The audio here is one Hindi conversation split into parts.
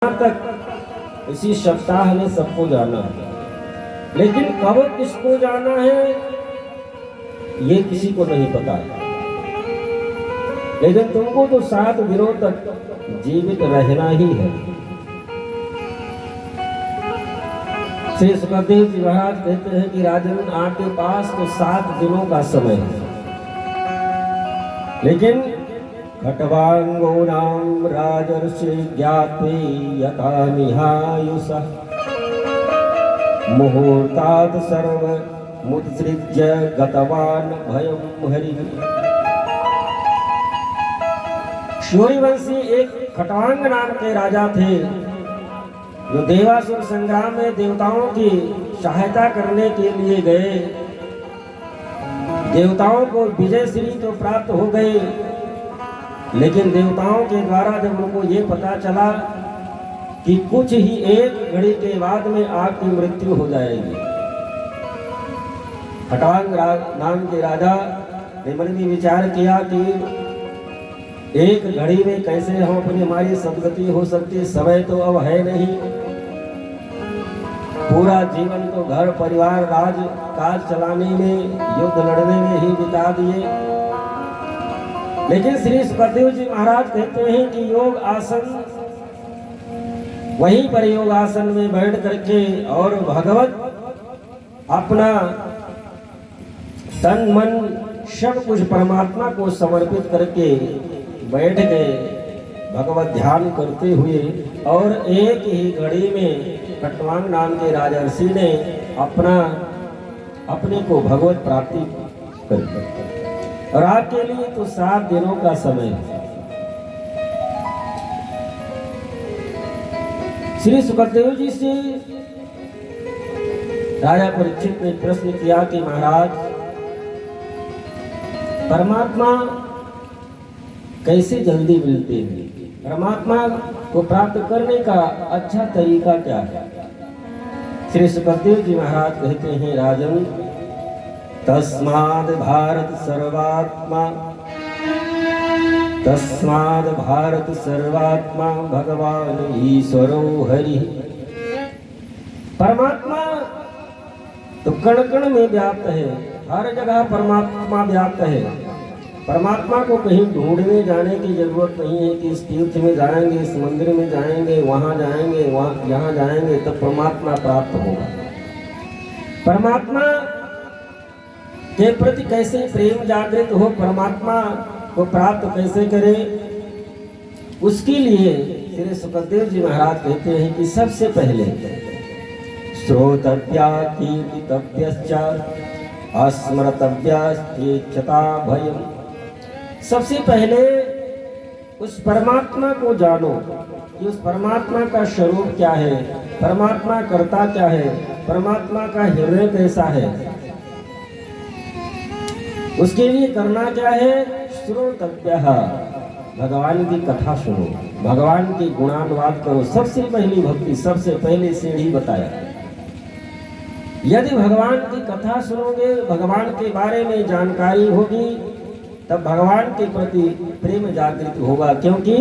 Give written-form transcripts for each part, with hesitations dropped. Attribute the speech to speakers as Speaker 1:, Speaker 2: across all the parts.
Speaker 1: तक इसी सप्ताह में सबको जाना है, लेकिन कब किसको जाना है ये किसी को नहीं पता है। लेकिन तुमको तो 7 दिनों तक जीवित रहना ही है। श्री सुखदेव जी महाराज कहते हैं कि राजन आपके पास तो 7 दिनों का समय है, लेकिन खट्वांगो नाम राजर्षि ज्ञाते यथा निहायुषः मुहूर्तात् सर्व मुत्सृज्य गतवान भयं हरि। सूर्यवंशी एक खट्वांग नाम के राजा थे, जो देवासुर संग्राम में देवताओं की सहायता करने के लिए गए। देवताओं को विजय श्री तो प्राप्त हो गए, लेकिन देवताओं के द्वारा जब उनको ये पता चला कि कुछ ही एक घड़ी के बाद में आपकी मृत्यु हो जाएगी, खट्वांग नाम के राजा ने मन में विचार किया कि एक घड़ी में कैसे हम अपनी हमारी सदगति हो सकती, समय तो अब है नहीं। पूरा जीवन तो घर परिवार राज काज चलाने में, युद्ध लड़ने में ही बिता दिए। लेकिन श्री सुखदेव जी महाराज कहते हैं कि योग आसन, वहीं पर योग आसन में बैठ करके और भगवत अपना तन मन सब कुछ परमात्मा को समर्पित करके बैठ गए, भगवत ध्यान करते हुए। और एक ही घड़ी में खट्वांग नाम के राजर्षि ने अपने को भगवत प्राप्ति कर दी। और आपके लिए तो 7 दिनों का समय है। श्री सुखदेव जी से राजा परीक्षित ने प्रश्न किया कि महाराज, परमात्मा कैसे जल्दी मिलते हैं, परमात्मा को प्राप्त करने का अच्छा तरीका क्या है? श्री सुखदेव जी महाराज कहते हैं, राजन तस्माद् भारत सर्वात्मा भगवान ईश्वरो हरि। परमात्मा तो कण कण में व्याप्त है, हर जगह परमात्मा व्याप्त है। परमात्मा को कहीं ढूंढने जाने की जरूरत नहीं है कि इस तीर्थ में जाएंगे, इस मंदिर में जाएंगे, वहां जाएंगे, यहाँ जाएंगे तो परमात्मा प्राप्त होगा। परमात्मा के प्रति कैसे प्रेम जागृत हो, परमात्मा को प्राप्त कैसे करें, उसके लिए श्री सुखदेव जी महाराज कहते हैं कि सबसे पहले श्रोतव्या कीर्तितव्यश्च अस्मर्तव्यश्चेच्छता भयम्। सबसे पहले उस परमात्मा को जानो कि उस परमात्मा का स्वरूप क्या है, परमात्मा करता क्या है, परमात्मा का हृदय कैसा है। उसके लिए करना क्या है? श्रोतव्यः, भगवान की कथा सुनो, भगवान की गुणानुवाद करो। सबसे पहली भक्ति, सबसे पहली सीढ़ी बताया। यदि भगवान की कथा सुनोगे, भगवान के बारे में जानकारी होगी, तब भगवान के प्रति प्रेम जागृत होगा। क्योंकि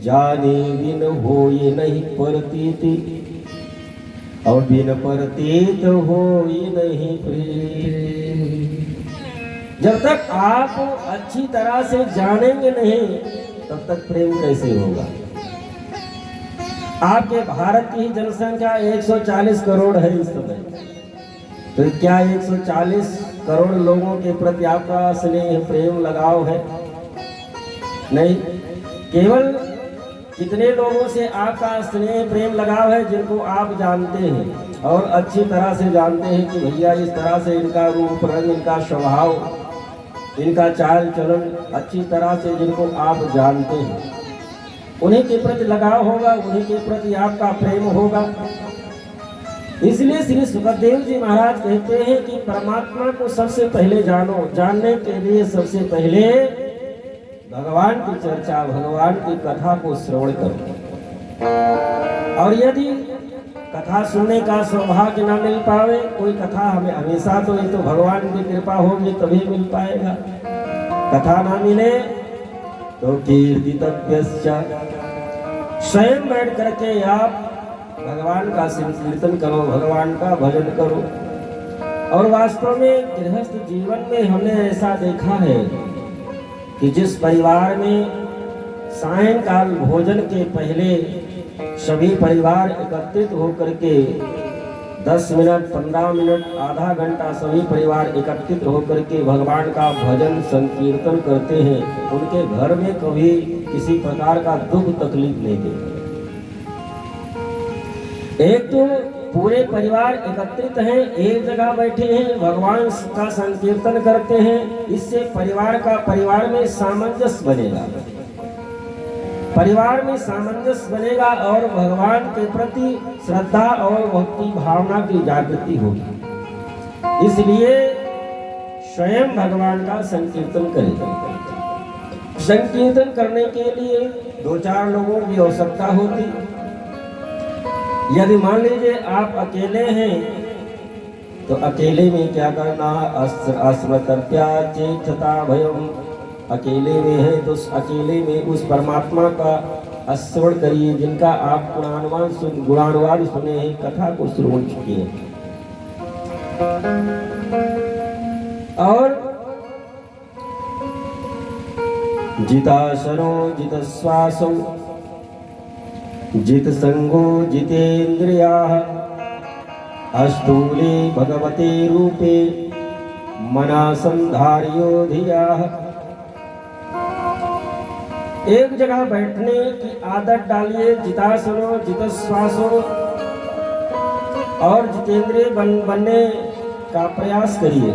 Speaker 1: जाने बिन होए नहीं प्रतीति, और बिन प्रतीत होए नहीं प्रेम। जब तक आप अच्छी तरह से जानेंगे नहीं, तब तक प्रेम कैसे होगा? आपके भारत की जनसंख्या 140 करोड़ है इस समय, तो क्या 140 करोड़ लोगों के प्रति आपका स्नेह प्रेम लगाव है? नहीं। केवल कितने लोगों से आपका स्नेह प्रेम लगाव है जिनको आप जानते हैं और अच्छी तरह से जानते हैं कि भैया इस तरह से इनका रूप रंग, इनका स्वभाव, इनका चाल चलन अच्छी तरह से जिनको आप जानते हैं, उन्हीं के प्रति लगाव होगा, उन्हीं के प्रति आपका प्रेम होगा। इसलिए श्री सुखदेव जी महाराज कहते हैं कि परमात्मा को सबसे पहले जानो। जानने के लिए सबसे पहले भगवान की चर्चा, भगवान की कथा को श्रवण करो। और यदि कथा सुनने का सौभाग्य न मिल पावे, कोई कथा हमें हमेशा तो ये तो भगवान की कृपा होगी तभी मिल पाएगा। कथा ना मिले तो कीर्तितव्यश्च स्वयं बैठ करके आप भगवान का संकीर्तन करो, भगवान का भजन करो। और वास्तव में गृहस्थ जीवन में हमने ऐसा देखा है कि जिस परिवार में सायंकाल भोजन के पहले सभी परिवार एकत्रित होकर के 10 मिनट, 15 मिनट, आधा घंटा सभी परिवार एकत्रित होकर के भगवान का भजन संकीर्तन करते हैं, उनके घर में कभी किसी प्रकार का दुख तकलीफ नहीं देते। एक तो पूरे परिवार एकत्रित हैं, एक जगह बैठे हैं, भगवान का संकीर्तन करते हैं, इससे परिवार में सामंजस्य बनेगा, परिवार में सामंजस्य बनेगा और भगवान के प्रति श्रद्धा और भक्ति भावना की जागृति होगी। इसलिए स्वयं भगवान का संकीर्तन करें। संकीर्तन करने के लिए 2-4 लोगों की आवश्यकता होती। यदि मान लीजिए आप अकेले हैं तो अकेले में क्या करना, अस्मतर्त्या चेतता भयम, अकेले में है तो अकेले में उस परमात्मा का स्मरण करिए जिनका आप गुणानुवाद सुने हैं, कथा को श्रवण चुके हैं। और जिताशनो जितश्वासो जित संगो जितेन्द्रियाः अस्तूले भगवते रूपे मना संधार्यो धियाः। एक जगह बैठने की आदत डालिए, जितासनो जितश्वासो और जितेंद्रिय बनने का प्रयास करिए।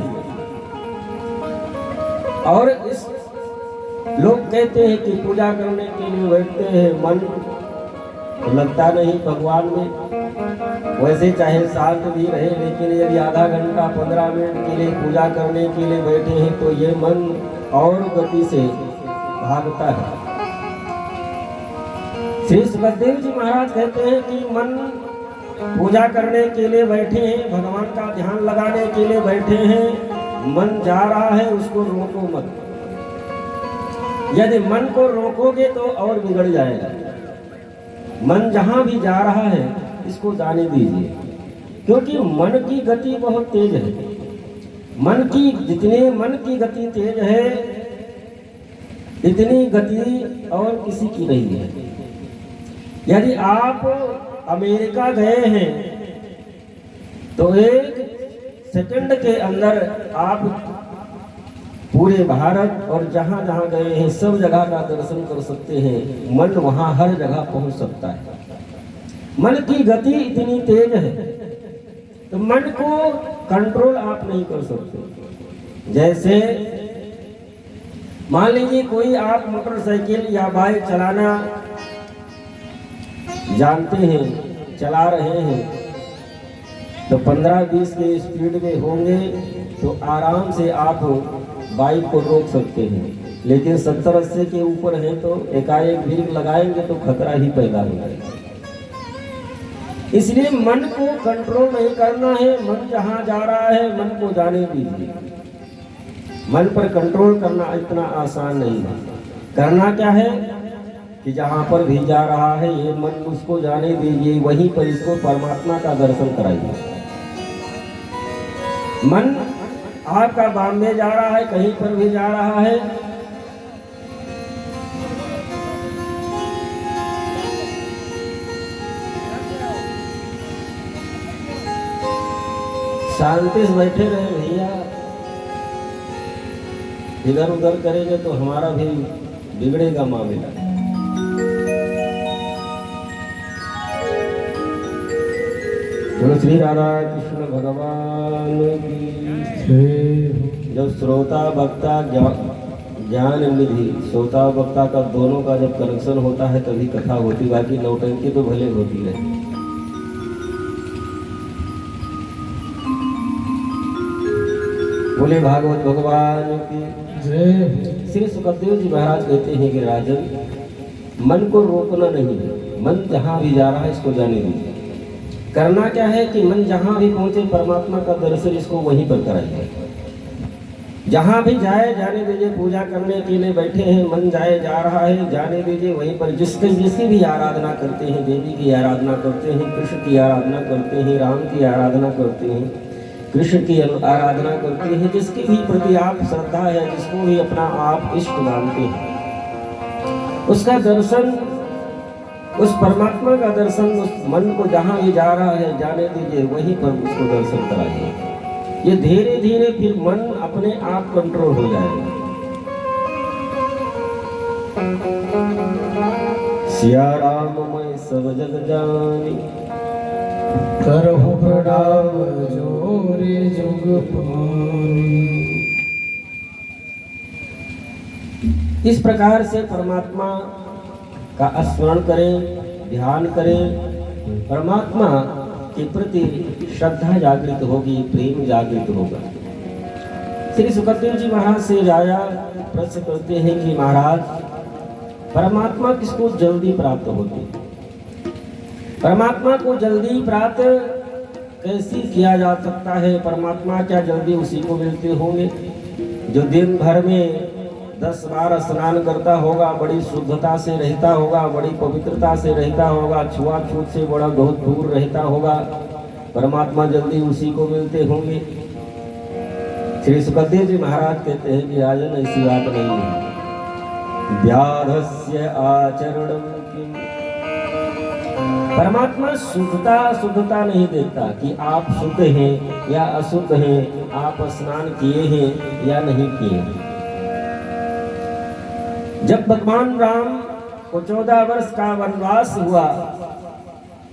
Speaker 1: और इस लोग कहते हैं कि पूजा करने के लिए बैठते हैं, मन तो लगता नहीं भगवान में, वैसे चाहे शांत भी रहे, लेकिन यदि आधा घंटा 15 मिनट के लिए पूजा करने के लिए बैठे हैं तो ये मन और गति से भागता है। श्री सुखदेव जी महाराज कहते हैं कि मन पूजा करने के लिए बैठे हैं, भगवान का ध्यान लगाने के लिए बैठे हैं, मन जा रहा है उसको रोको मत। यदि मन को रोकोगे तो और बिगड़ जाएगा। मन जहां भी जा रहा है इसको जाने दीजिए, क्योंकि मन की गति बहुत तेज है। जितने मन की गति तेज है इतनी गति और किसी की नहीं है। यदि आप अमेरिका गए हैं तो 1 सेकंड के अंदर आप पूरे भारत और जहां जहां गए हैं सब जगह का दर्शन कर सकते हैं। मन वहां हर जगह पहुंच सकता है। मन की गति इतनी तेज है तो मन को कंट्रोल आप नहीं कर सकते। जैसे मान लीजिए कोई आप मोटरसाइकिल या बाइक चलाना जानते हैं, चला रहे हैं, तो 15-20 के स्पीड में होंगे तो आराम से आप बाइक को रोक सकते हैं। लेकिन 70-80 के ऊपर है तो एकाएक ब्रेक लगाएंगे तो खतरा ही पैदा हो जाएगा। इसलिए मन को कंट्रोल नहीं करना है। मन जहां जा रहा है मन को जाने दीजिए। मन पर कंट्रोल करना इतना आसान नहीं है। करना क्या है कि जहां पर भी जा रहा है ये मन उसको जाने दीजिए, वहीं पर इसको परमात्मा का दर्शन कराइए। मन आपका बॉम्बे जा रहा है, कहीं पर भी जा रहा है, शांति से बैठे रहे भैया। इधर उधर करेंगे तो हमारा भी बिगड़ेगा मामला। बोलो श्री राधा कृष्ण भगवान की। जब श्रोता वक्ता ज्ञान निधि, श्रोता वक्ता का दोनों का जब कनेक्शन होता है तभी कथा होती, बाकी नौटंकी तो भले होती है। बोले भागवत भगवान की जय। श्री सुखदेव जी महाराज कहते हैं कि राजन मन को रोकना नहीं है, मन जहां भी जा रहा है इसको जाने दीजिए। करना क्या है कि मन जहां भी पहुंचे परमात्मा का दर्शन इसको वहीं पर कराइए। जहाँ भी जाए जाने दीजिए, पूजा करने के लिए बैठे हैं, मन जाए जा रहा है जाने दीजिए, वहीं पर जिसकी भी आराधना करते हैं, देवी की आराधना करते हैं, कृष्ण की आराधना करते हैं, राम की आराधना करते हैं, कृष्ण की आराधना करते हैं, जिसकी भी प्रति आप श्रद्धा है, जिसको भी अपना आप इष्ट मानते हैं, उसका दर्शन, उस परमात्मा का दर्शन, उस मन को जहाँ भी जा रहा है जाने दीजिए, वहीं पर उसको दर्शन कराइए। ये धीरे धीरे फिर मन अपने आप कंट्रोल हो जाएगा। सिया राम मैं सब जग जानी,
Speaker 2: करहु प्रणाम जोरे जुग पानी।
Speaker 1: इस प्रकार से परमात्मा का स्मरण करें, ध्यान करें, परमात्मा के प्रति श्रद्धा जागृत होगी, प्रेम जागृत होगा। श्री सुखदेव जी महाराज से राजा प्रश्न करते हैं कि महाराज, परमात्मा किसको जल्दी प्राप्त होती है? परमात्मा को जल्दी प्राप्त कैसे किया जा सकता है? परमात्मा क्या जल्दी उसी को मिलते होंगे जो दिन भर में 10 बार स्नान करता होगा, बड़ी शुद्धता से रहता होगा, बड़ी पवित्रता से रहता होगा, छुआछूत से बड़ा बहुत दूर रहता होगा? परमात्मा जल्दी उसी को मिलते होंगे? श्री सुखदेव जी महाराज कहते हैं कि राजन ऐसी बात नहीं है। व्याधस्य आचरणम किम, परमात्मा शुद्धता नहीं देखता कि आप शुद्ध हैं या अशुद्ध हैं, आप स्नान किए हैं या नहीं किए हैं। जब भगवान राम को 14 वर्ष का वनवास हुआ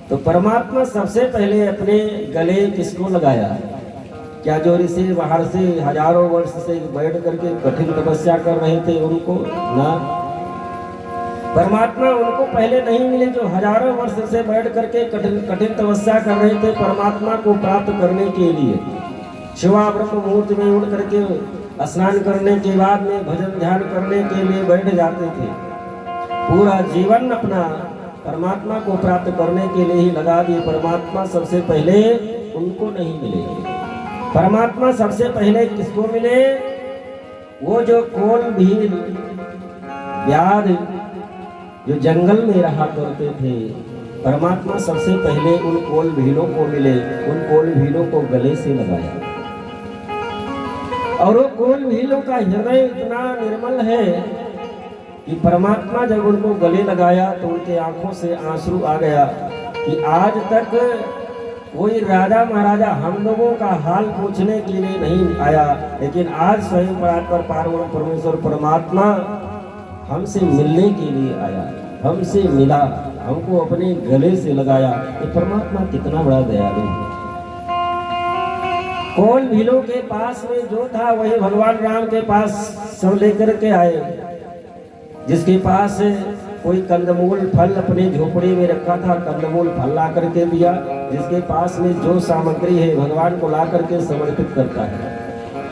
Speaker 1: तो परमात्मा सबसे पहले अपने गले किसको लगाया? क्या जो ऋषि बाहर से हजारों वर्ष से बैठ करके कठिन तपस्या कर रहे थे उनको? ना, परमात्मा उनको पहले नहीं मिले जो हजारों वर्ष से बैठ करके कठिन तपस्या कर रहे थे परमात्मा को प्राप्त करने के लिए। शिवा ब्रह्म मुहूर्त में उठ करके स्नान करने के बाद में भजन ध्यान करने के लिए बैठ जाते थे। पूरा जीवन अपना परमात्मा को प्राप्त करने के लिए ही लगा दिए। परमात्मा सबसे पहले उनको नहीं मिले। परमात्मा सबसे पहले किसको मिले? वो जो कोल भील व्याध जो जंगल में रहा करते थे, परमात्मा सबसे पहले उन कोल भीलों को मिले, उन कोल भीलों को गले से लगाया। और वो कोल भीलों का हृदय इतना निर्मल है कि परमात्मा जब उनको गले लगाया तो उनके आंखों से आंसू आ गया कि आज तक कोई राजा महाराजा हम लोगों का हाल पूछने के लिए नहीं आया, लेकिन आज स्वयं परात्पर पार्वण परमेश्वर परमात्मा हमसे मिलने के लिए आया, हमसे मिला, हमको अपने गले से लगाया। ये परमात्मा कितना बड़ा दयालु है। कोल भीलों के पास में जो था वही भगवान राम के पास सब लेकर के आए। जिसके पास कोई कंदमूल फल अपने झोपड़ी में रखा था, कंदमूल फल ला करके दिया। जिसके पास में जो सामग्री है भगवान को ला करके समर्पित करता है।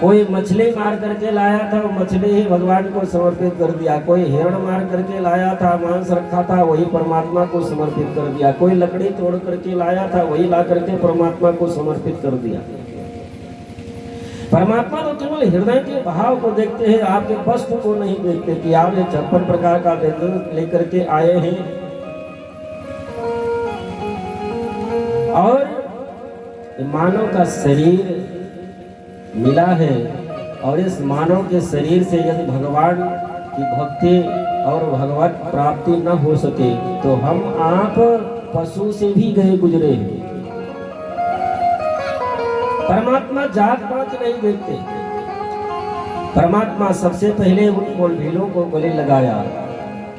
Speaker 1: कोई मछली मार करके लाया था, वो मछली ही भगवान को समर्पित कर दिया। कोई हिरण मार करके लाया था, मांस रखा था, वही परमात्मा को समर्पित कर दिया। कोई लकड़ी तोड़ करके लाया था, वही ला करके परमात्मा को समर्पित कर दिया। परमात्मा तो केवल हृदय के भाव को देखते हैं, आपके वस्तु को नहीं देखते कि आप ये 56 प्रकार का व्यंजन लेकर के आए हैं और मानव का शरीर मिला है, और इस मानव के शरीर से यदि भगवान की भक्ति और भगवत प्राप्ति न हो सके तो हम आप पशु से भी गए गुजरे हैं। परमात्मा जात पात नहीं देखते। परमात्मा सबसे पहले उन कोल भीलों को गले लगाया,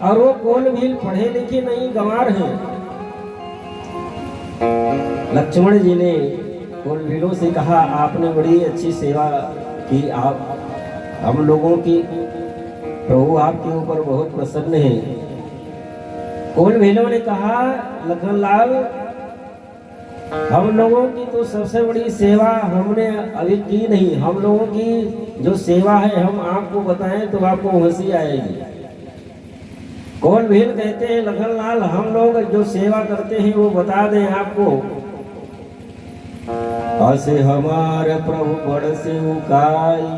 Speaker 1: और वो कोल भील पढ़े लिखे नहीं, गंवार हैं। लक्ष्मण जी ने कोल भीलों से कहा, आपने बड़ी अच्छी सेवा की, आप हम लोगों की, प्रभु आपके ऊपर बहुत प्रसन्न है। कोल भीलों ने कहा, लखनलाल हम लोगों की तो सबसे बड़ी सेवा हमने अभी की नहीं। हम लोगों की जो सेवा है हम आपको बताएं तो आपको हंसी आएगी। कोल भील कहते हैं, लखनलाल हम लोग जो सेवा करते हैं वो बता दें आपको। असे हमारे प्रभु बड़ से उकाई,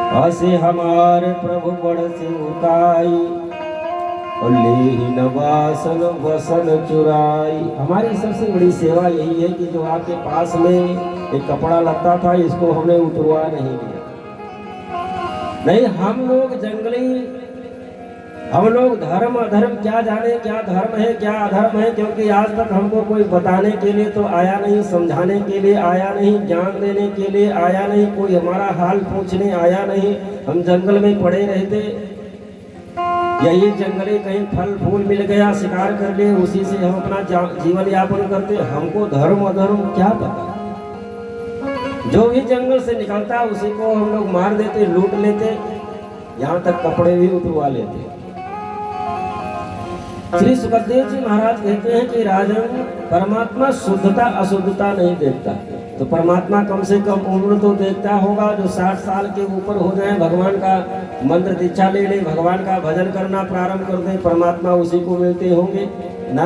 Speaker 1: ऐसे हमारे प्रभु बड़ से उकाई और ले नवासन वसन चुराई। हमारी सबसे बड़ी सेवा यही है कि जो आपके पास में एक कपड़ा लगता था इसको हमने उतरवा नहीं दिया। नहीं, हम लोग जंगली, हम लोग धर्म अधर्म क्या जाने, क्या धर्म है क्या अधर्म है, क्योंकि आज तक हमको कोई बताने के लिए तो आया नहीं, समझाने के लिए आया नहीं, ज्ञान देने के लिए आया नहीं, कोई हमारा हाल पूछने आया नहीं। हम जंगल में पड़े रहते, यही जंगली कहीं फल फूल मिल गया शिकार कर लिए, उसी से हम अपना जीवन यापन करते। हमको धर्म अधर्म क्या पता। जो भी जंगल से निकलता उसी को हम लोग मार देते, लूट लेते, यहाँ तक कपड़े भी उतरवा लेते। श्री सुखदेव जी महाराज कहते हैं कि राजन, परमात्मा शुद्धता अशुद्धता नहीं देखता। तो परमात्मा कम से कम उम्र तो देखता होगा। जो 60 साल के ऊपर हो जाए, भगवान का मंत्र दीक्षा ले ले, भगवान का भजन करना प्रारंभ कर दे, परमात्मा उसी को मिलते होंगे ना।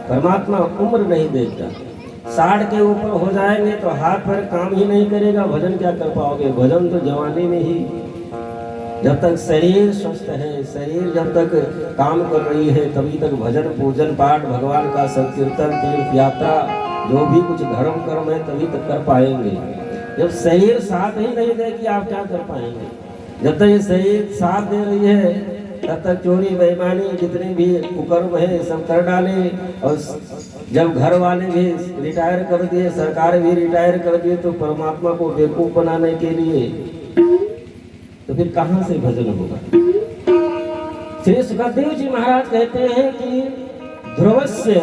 Speaker 1: परमात्मा उम्र नहीं देखता। 60 के ऊपर हो जाएंगे तो हाथ पैर काम ही नहीं करेगा, भजन क्या कर पाओगे। भजन तो जवानी में ही, जब तक शरीर स्वस्थ है, शरीर जब तक काम कर रही है, तभी तक भजन पूजन पाठ, भगवान का संकीर्तन, तीर्थ यात्रा, जो भी कुछ धर्म कर्म है तभी तक कर पाएंगे। जब शरीर साथ ही नहीं देगी आप क्या कर पाएंगे। जब तक ये शरीर साथ दे रही है तब तक चोरी बेईमानी जितने भी कुकर्म है सब कर डाले। और जब घर वाले भी रिटायर कर दिए, सरकार भी रिटायर कर दिए, तो परमात्मा को बेवकूफ बनाने के लिए तो फिर कहां से भजन होगा। श्री सुखदेव जी महाराज कहते हैं कि ध्रुवस्य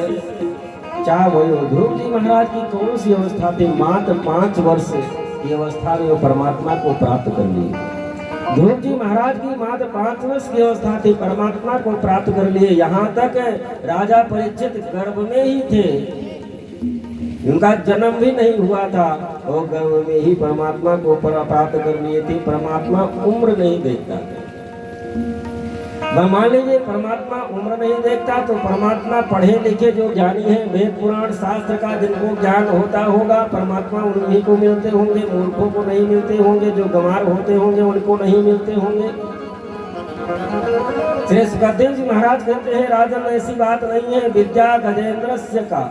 Speaker 1: चावयो, ध्रुव जी महाराज की कौन सी अवस्था थी। मात्र 5 वर्ष की अवस्था में वो परमात्मा को प्राप्त कर लिए। ध्रुव जी महाराज की मात्र 5 वर्ष की अवस्था थी, परमात्मा को प्राप्त कर लिए। यहाँ तक राजा परीक्षित गर्भ में ही थे, उनका जन्म भी नहीं हुआ था, और गर्भ में ही परमात्मा को प्राप्त कर लिए थे। परमात्मा उम्र नहीं देखता। मान लीजिए परमात्मा उम्र नहीं देखता, तो परमात्मा पढ़े लिखे जो ज्ञानी हैं, वेद पुराण शास्त्र का जिनको ज्ञान होता होगा, परमात्मा उन्हीं को मिलते होंगे, मूर्खों को नहीं मिलते होंगे, जो गंवार होते होंगे उनको नहीं मिलते होंगे। श्री सुखदेव जी महाराज कहते हैं राजन, ऐसी बात नहीं है। विद्या गजेंद्रस्य का,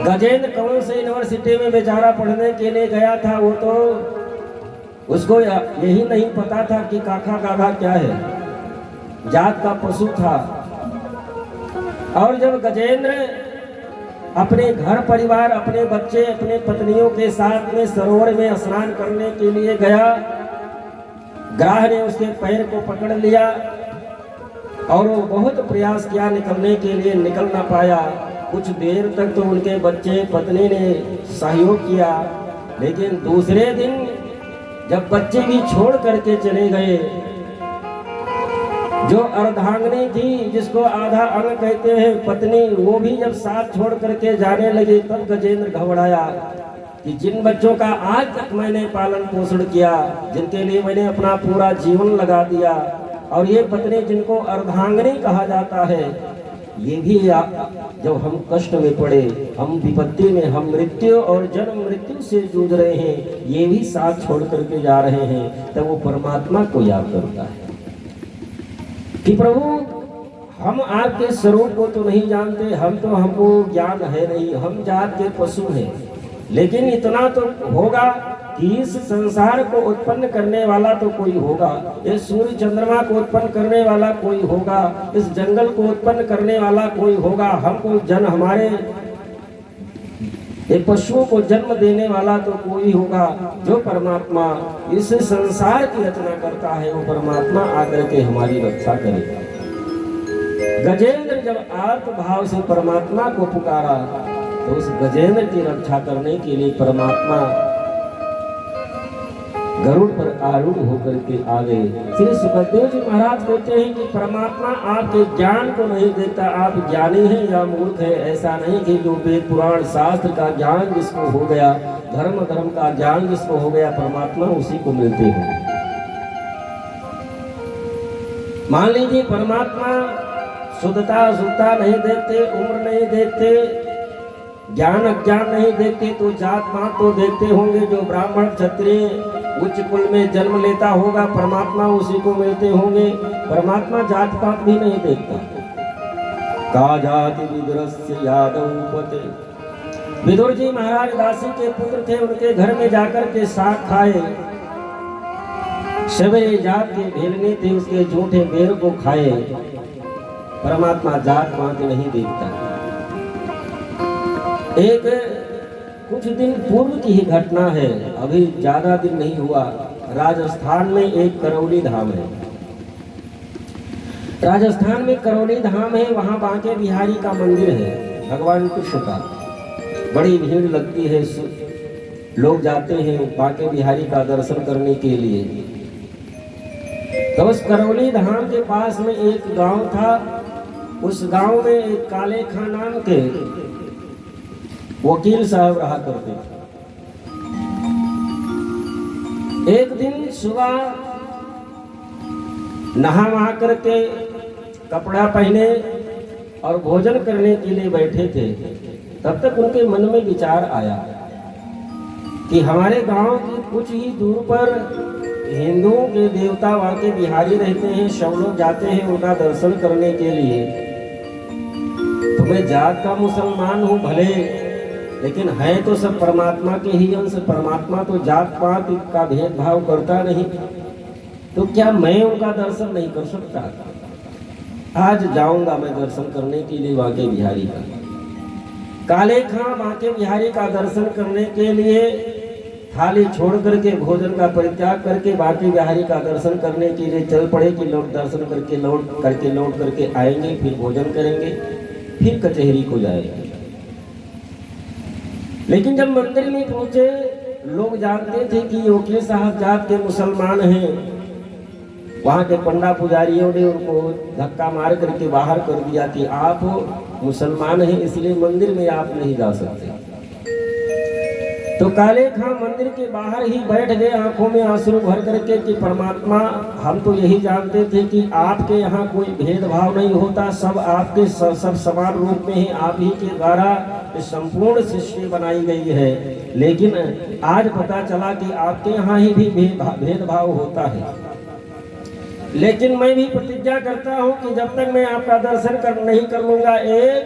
Speaker 1: गजेंद्र कौन से यूनिवर्सिटी में बेचारा पढ़ने के लिए गया था, वो तो उसको यही नहीं पता था कि काका गाधा क्या है, जात का पशु था। और जब गजेंद्र अपने घर परिवार, अपने बच्चे, अपने पत्नियों के साथ में सरोवर में स्नान करने के लिए गया, ग्राह ने उसके पैर को पकड़ लिया और वो बहुत प्रयास किया निकलने के लिए, निकल ना पाया। कुछ देर तक तो उनके बच्चे पत्नी ने सहयोग किया, लेकिन दूसरे दिन जब बच्चे भी छोड़ करके चले गए, जो अर्धांगिनी थी, जिसको आधा अंग कहते हैं, पत्नी, वो भी जब साथ छोड़ करके जाने लगे, तब गजेंद्र घबराया कि जिन बच्चों का आज तक मैंने पालन पोषण किया, जिनके लिए मैंने अपना पूरा जीवन लगा दिया, और ये पत्नी जिनको अर्धांगिनी कहा जाता है, ये भी जब हम कष्ट में पड़े, हम विपत्ति में, हम मृत्यु और जन्म मृत्यु से जूझ रहे हैं, ये भी साथ छोड़ करके जा रहे हैं, तब वो परमात्मा को याद करता है कि प्रभु हम आपके स्वरूप को तो नहीं जानते, हमको ज्ञान है नहीं, हम जात के पशु हैं, लेकिन इतना तो होगा कि इस संसार को उत्पन्न करने वाला तो कोई होगा, इस सूर्य चंद्रमा को उत्पन्न करने वाला कोई होगा, इस जंगल को उत्पन्न करने वाला कोई होगा, हमको हमारे एक पशुओं को जन्म देने वाला तो कोई होगा। जो परमात्मा इस संसार की रचना करता है, वो परमात्मा आकर के हमारी रक्षा करेगा। गजेंद्र जब आर्त भाव से परमात्मा को पुकारा, तो उस गजेंद्र की रक्षा करने के लिए परमात्मा गरुड़ पर आरूढ़ होकर के आ गए। श्री सुखदेव जी महाराज कहते हैं कि परमात्मा आपके ज्ञान को नहीं देता, आप ज्ञानी हैं या मूर्ख है, ऐसा नहीं कि जो वेद पुराण शास्त्र का ज्ञान जिसको हो गया, धर्म का ज्ञान जिसको हो गया, परमात्मा उसी को मिलते हैं। मान लीजिए परमात्मा शुद्धता अशुद्धता नहीं देखते, उम्र नहीं देखते, ज्ञान अज्ञान नहीं देखते, तो जात पात तो देखते होंगे। जो ब्राह्मण क्षत्रिय उच्च कुल में जन्म लेता होगा, परमात्मा उसी को मिलते होंगे। परमात्मा जात पात भी नहीं देखता। का जाति विदुरस्य यादव पते। विदुर जी महाराज दासी के पुत्र थे, उनके घर में जाकर के साग खाए। सवेरे जात के भेलने थे, उसके झूठे बेर को खाए। परमात्मा जात पात नहीं देखता। एक कुछ दिन पूर्व की ही घटना है, अभी ज्यादा दिन नहीं हुआ। राजस्थान में एक करौली धाम है। राजस्थान में करौली धाम है, वहां बांके बिहारी का मंदिर है, भगवान कृष्ण का। बड़ी भीड़ लगती है, लोग जाते हैं बांके बिहारी का दर्शन करने के लिए। तो उस करौली धाम के पास में एक गांव था। उस गांव में एक काले खां नाम के वकील साहब रहा करते थे। एक दिन सुबह नहा वहा करके कपड़ा पहने और भोजन करने के लिए बैठे थे। तब तक उनके मन में विचार आया कि हमारे गांव की कुछ ही दूर पर हिंदुओं के देवता बांके बिहारी रहते हैं, सब लोग जाते हैं उनका दर्शन करने के लिए। तो मैं जात का मुसलमान हूँ भले, लेकिन है तो सब परमात्मा के ही अंश। परमात्मा तो जात पात का भेदभाव करता नहीं, तो क्या मैं उनका दर्शन नहीं कर सकता? आज जाऊंगा मैं दर्शन करने के लिए बांके बिहारी का। काले खां बांके बिहारी का दर्शन करने के लिए थाली छोड़ करके, भोजन का परित्याग करके बांके बिहारी का दर्शन करने के लिए चल पड़े कि लोग दर्शन करके लौट करके आएंगे, फिर भोजन करेंगे, फिर कचहरी को जाएंगे। लेकिन जब मंदिर में पहुंचे, लोग जानते थे कि वकील साहब जात के मुसलमान हैं। वहां के पंडा पुजारियों ने उनको धक्का मार करके बाहर कर दिया कि आप मुसलमान हैं, इसलिए मंदिर में आप नहीं जा सकते। तो काले खां मंदिर के बाहर ही बैठ गए, आंखों में आंसू भर करके कि परमात्मा, हम तो यही जानते थे कि आपके यहाँ कोई भेदभाव नहीं होता, सब आपके सब समान रूप में ही आप ही के द्वारा संपूर्ण सृष्टि बनाई गई है। लेकिन आज पता चला कि आपके यहाँ ही भी भेदभाव होता है। लेकिन मैं भी प्रतिज्ञा करता हूँ कि जब तक मैं आपका दर्शन नहीं कर लूंगा, एक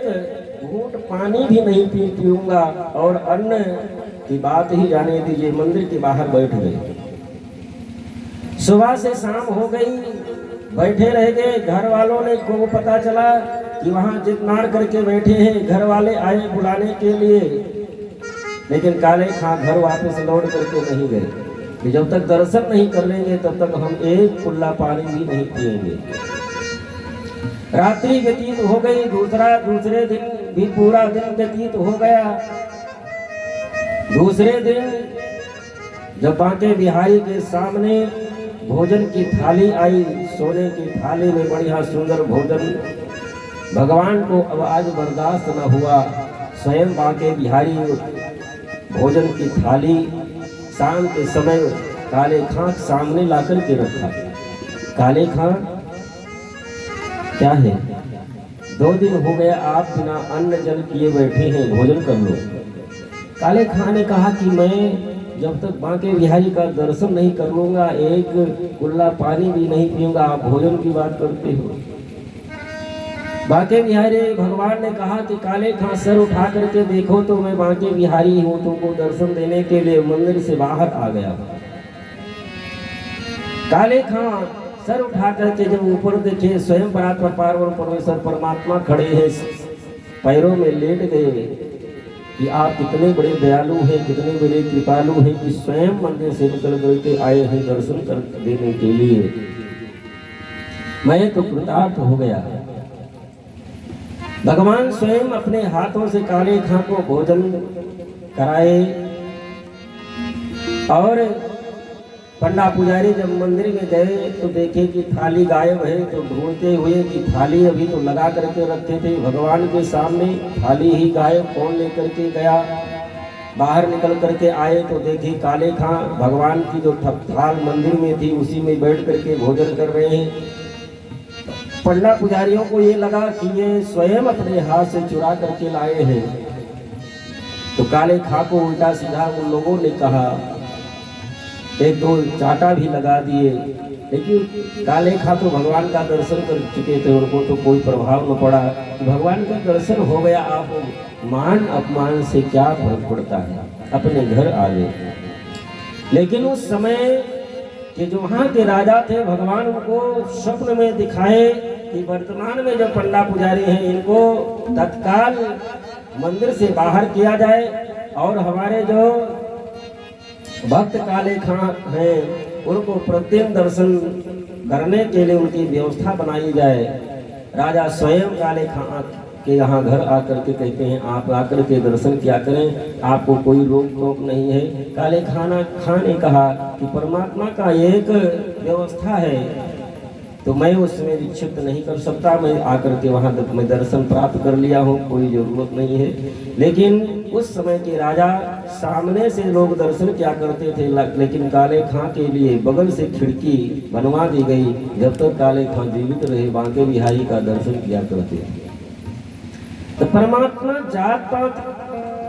Speaker 1: घूंट पानी भी नहीं पीऊंगा, और अन्न की बात ही जाने दीजिए। मंदिर के बाहर बैठ गए। सुबह से शाम हो गई, बैठे रह गए। घर वालों ने को पता चला कि वहां जिद मार करके बैठे हैं। घर वाले आए बुलाने के लिए, लेकिन काले खां घर वापस लौट करके नहीं गए कि जब तक दर्शन नहीं कर लेंगे तब तक हम एक कुल्ला पानी भी नहीं पिएंगे। रात्रि व्यतीत हो गई, दूसरे दिन भी पूरा दिन व्यतीत हो गया। दूसरे दिन जब बांके बिहारी के सामने भोजन की थाली आई, सोने की थाली में बढ़िया सुंदर भोजन, भगवान को अब आज बर्दाश्त न हुआ। स्वयं बांके बिहारी भोजन की थाली शाम के समय काले खां सामने लाकर के रखा। काले खां, क्या है, 2 दिन हो गया आप बिना अन्न जल किए बैठे हैं, भोजन कर लो। काले खां ने कहा कि मैं जब तक बांके बिहारी का दर्शन नहीं कर लूंगा, एक कुल्ला पानी भी नहीं पीऊंगा, आप भोजन की बात करते हो। बांके बिहारी भगवान ने कहा कि काले खां सर उठा करके देखो तो मैं बांके बिहारी हूं। तुमको दर्शन देने के लिए मंदिर से बाहर आ गया। काले खां सर उठा करके जब ऊपर देखे, स्वयं परमेश्वर परमात्मा खड़े हैं, पैरों में लेट गए कि आप कितने बड़े दयालु हैं, कितने बड़े कृपालु हैं कि स्वयं मंदिर से निकल करके आए हैं दर्शन कर देने के लिए। मैं तो कृतार्थ हो गया। भगवान स्वयं अपने हाथों से काले खां को भोजन कराए, और पंडा पुजारी जब मंदिर में गए तो देखे कि थाली गायब है। तो ढूंढते हुए कि थाली अभी तो लगा करके रखे थे भगवान के सामने, थाली ही गायब, कौन लेकर के गया। बाहर निकल करके आए तो देखे काले खां भगवान की जो थाल मंदिर में थी उसी में बैठ करके भोजन कर रहे हैं। पंडा पुजारियों को ये लगा कि ये स्वयं अपने हाथ से चुरा करके लाए हैं। तो काले खां को उल्टा सीधा उन लोगों ने कहा एक दो चाटा भी लगा दिए, लेकिन काले खा तो भगवान का दर्शन कर चुके थे, उनको तो कोई प्रभाव न पड़ा। भगवान का दर्शन हो गया, आप मान अपमान से क्या फर्क पड़ता है, अपने घर आ गए। लेकिन उस समय कि जो वहाँ के राजा थे, भगवान उनको स्वप्न में दिखाए कि वर्तमान में जो पंडा पुजारी हैं इनको तत्काल मंदिर से बाहर किया जाए और हमारे जो भक्त काले खां हैं उनको प्रतिदिन दर्शन करने के लिए उनकी व्यवस्था बनाई जाए। राजा स्वयं काले खां के यहाँ घर आकर के कहते हैं आप आकर के दर्शन किया करें, आपको कोई रोक टोक नहीं है। काले खां ने कहा कि परमात्मा का एक व्यवस्था है तो मैं उसमें विक्षिप्त नहीं कर सकता, मैं आकर के वहाँ मैं दर्शन प्राप्त कर लिया हूँ, कोई जरूरत नहीं है। लेकिन उस समय के राजा सामने से लोग दर्शन क्या करते थे, लेकिन काले खां के लिए बगल से खिड़की बनवा दी गई, जब तक काले खां जीवित रहे बांके बिहारी का दर्शन किया करते थे। तो परमात्मा जात पात